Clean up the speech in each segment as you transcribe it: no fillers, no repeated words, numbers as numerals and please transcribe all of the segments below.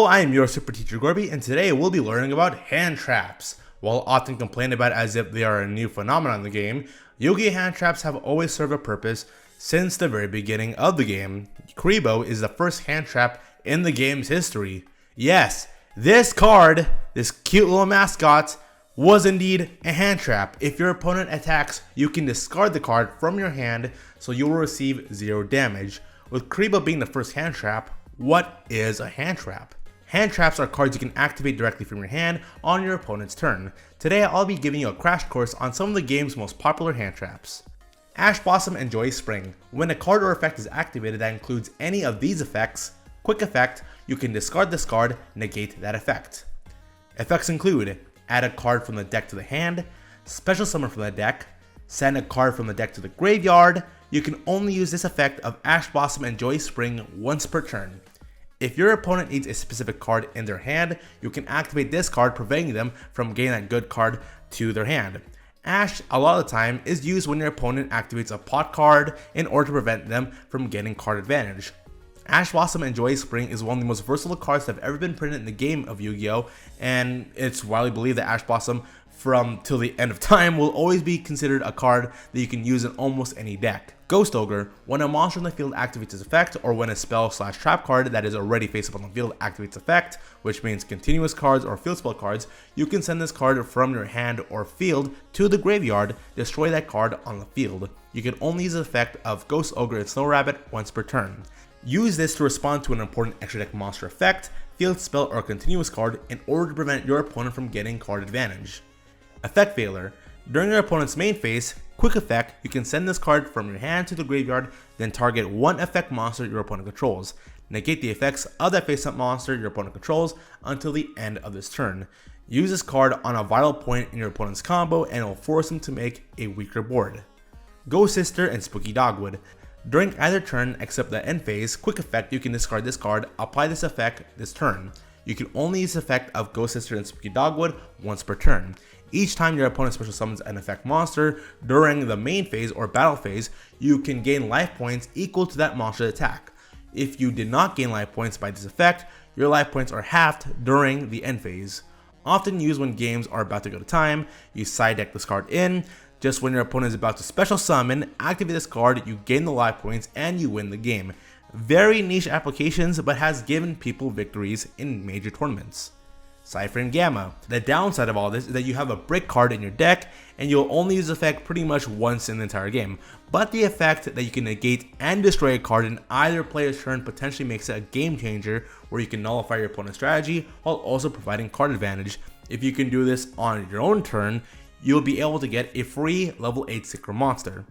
Hello, I am your Super Teacher Gorby, and today we'll be learning about hand traps. While often complained about as if they are a new phenomenon in the game, Yugioh hand traps have always served a purpose since the very beginning of the game. Yugioh is the first hand trap in the game's history. Yes, this card, this cute little mascot, was indeed a hand trap. If your opponent attacks, you can discard the card from your hand, so you will receive 0 damage. With Yugioh being the first hand trap, what is a hand trap? Hand traps are cards you can activate directly from your hand on your opponent's turn. Today I'll be giving you a crash course on some of the game's most popular hand traps. Ash Blossom and Joy Spring. When a card or effect is activated that includes any of these effects, quick effect, you can discard this card, negate that effect. Effects include add a card from the deck to the hand, special summon from the deck, send a card from the deck to the graveyard. You can only use this effect of Ash Blossom and Joy Spring once per turn. If your opponent needs a specific card in their hand, you can activate this card, preventing them from getting that good card to their hand. Ash, a lot of the time, is used when your opponent activates a pot card in order to prevent them from getting card advantage. Ash Blossom and Joy Spring is one of the most versatile cards that have ever been printed in the game of Yu-Gi-Oh! And it's widely believed that Ash Blossom, from till the end of time, will always be considered a card that you can use in almost any deck. Ghost Ogre. When a monster in the field activates its effect, or when a spell/trap card that is already face up on the field activates effect, which means continuous cards or field spell cards, you can send this card from your hand or field to the graveyard, destroy that card on the field. You can only use the effect of Ghost Ogre and Snow Rabbit once per turn. Use this to respond to an important extra deck monster effect, field spell, or continuous card in order to prevent your opponent from getting card advantage. Effect Failure. During your opponent's main phase, quick effect, you can send this card from your hand to the graveyard, then target one effect monster your opponent controls. Negate the effects of that face-up monster your opponent controls until the end of this turn. Use this card on a vital point in your opponent's combo and it will force them to make a weaker board. Ghost Sister and Spooky Dogwood. During either turn except the end phase, quick effect, you can discard this card, apply this effect this turn. You can only use the effect of Ghost Sister and Spooky Dogwood once per turn. Each time your opponent special summons an effect monster during the main phase or battle phase, you can gain life points equal to that monster's attack. If you did not gain life points by this effect, your life points are halved during the end phase. Often used when games are about to go to time, you side deck this card in. Just when your opponent is about to special summon, activate this card, you gain the life points and you win the game. Very niche applications, but has given people victories in major tournaments. Cypher and Gamma. The downside of all this is that you have a brick card in your deck and you'll only use the effect pretty much once in the entire game. But the effect that you can negate and destroy a card in either player's turn potentially makes it a game changer where you can nullify your opponent's strategy while also providing card advantage. If you can do this on your own turn, you'll be able to get a free level 8 Synchro monster.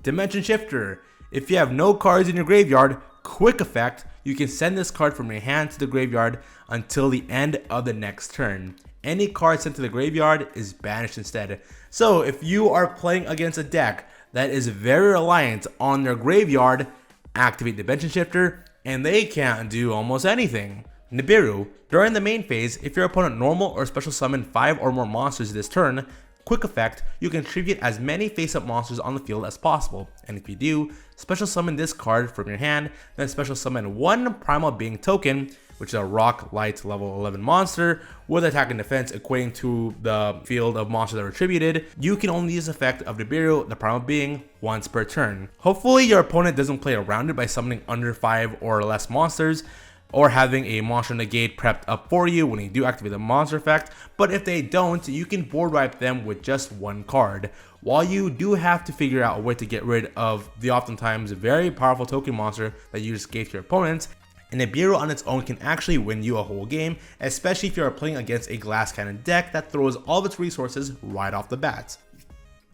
Dimension Shifter. If you have no cards in your graveyard, quick effect, you can send this card from your hand to the graveyard until the end of the next turn. Any card sent to the graveyard is banished instead. So if you are playing against a deck that is very reliant on their graveyard, activate Dimension Shifter and they can't do almost anything. Nibiru. During the main phase, if your opponent normal or special summon 5 or more monsters this turn, quick effect, you can tribute as many face-up monsters on the field as possible, and if you do, special summon this card from your hand, then special summon one Primal Being token, which is a Rock Light level 11 monster, with attack and defense equating to the field of monsters that were attributed. You can only use the effect of Nibiru, the Primal Being, once per turn. Hopefully your opponent doesn't play around it by summoning under 5 or less monsters, or having a monster negate prepped up for you when you do activate the monster effect, but if they don't, you can board wipe them with just one card. While you do have to figure out a way to get rid of the oftentimes very powerful token monster that you just gave to your opponents, and Nibiru on its own can actually win you a whole game, especially if you are playing against a glass cannon deck that throws all of its resources right off the bat.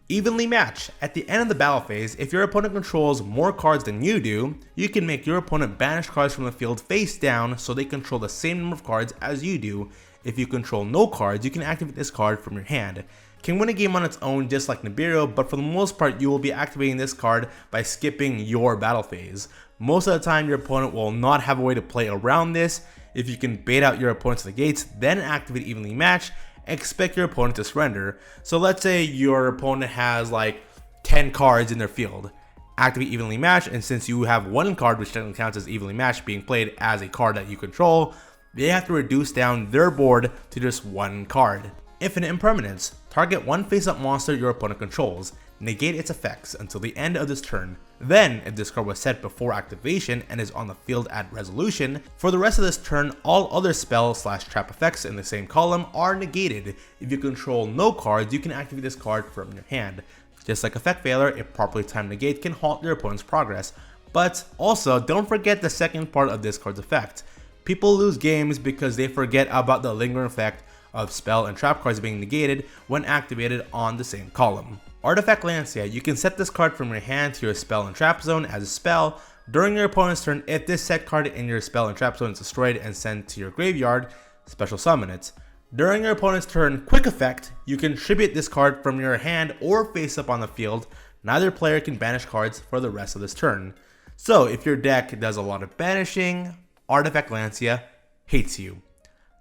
Evenly Match. At the end of the battle phase, if your opponent controls more cards than you do, you can make your opponent banish cards from the field face down so they control the same number of cards as you do. If you control no cards, you can activate this card from your hand. Can win a game on its own just like Nibiru, but for the most part you will be activating this card by skipping your battle phase. Most of the time your opponent will not have a way to play around this. If you can bait out your opponent's negates, then activate Evenly Match, expect your opponent to surrender. So let's say your opponent has like 10 cards in their field. Activate Evenly Matched, and since you have one card which technically counts as Evenly Matched being played as a card that you control, they have to reduce down their board to just one card. Infinite Impermanence. Target one face-up monster your opponent controls. Negate its effects until the end of this turn. Then, if this card was set before activation and is on the field at resolution, for the rest of this turn, all other spell/trap effects in the same column are negated. If you control no cards, you can activate this card from your hand. Just like Effect Failure, a properly timed negate can halt your opponent's progress. But also, don't forget the second part of this card's effect. People lose games because they forget about the lingering effect of spell and trap cards being negated when activated on the same column. Artifact Lancia. You can set this card from your hand to your spell and trap zone as a spell during your opponent's turn. If this set card in your spell and trap zone is destroyed and sent to your graveyard, special summon it. During your opponent's turn, quick effect, you can tribute this card from your hand or face up on the field. Neither player can banish cards for the rest of this turn. So if your deck does a lot of banishing, Artifact Lancia hates you.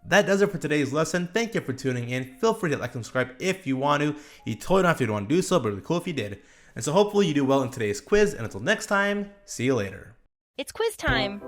That does it for today's lesson. Thank you for tuning in. Feel free to like and subscribe if you want to. You totally don't have to want to do so, but it'd be cool if you did. And so hopefully you do well in today's quiz. And until next time, see you later. It's quiz time.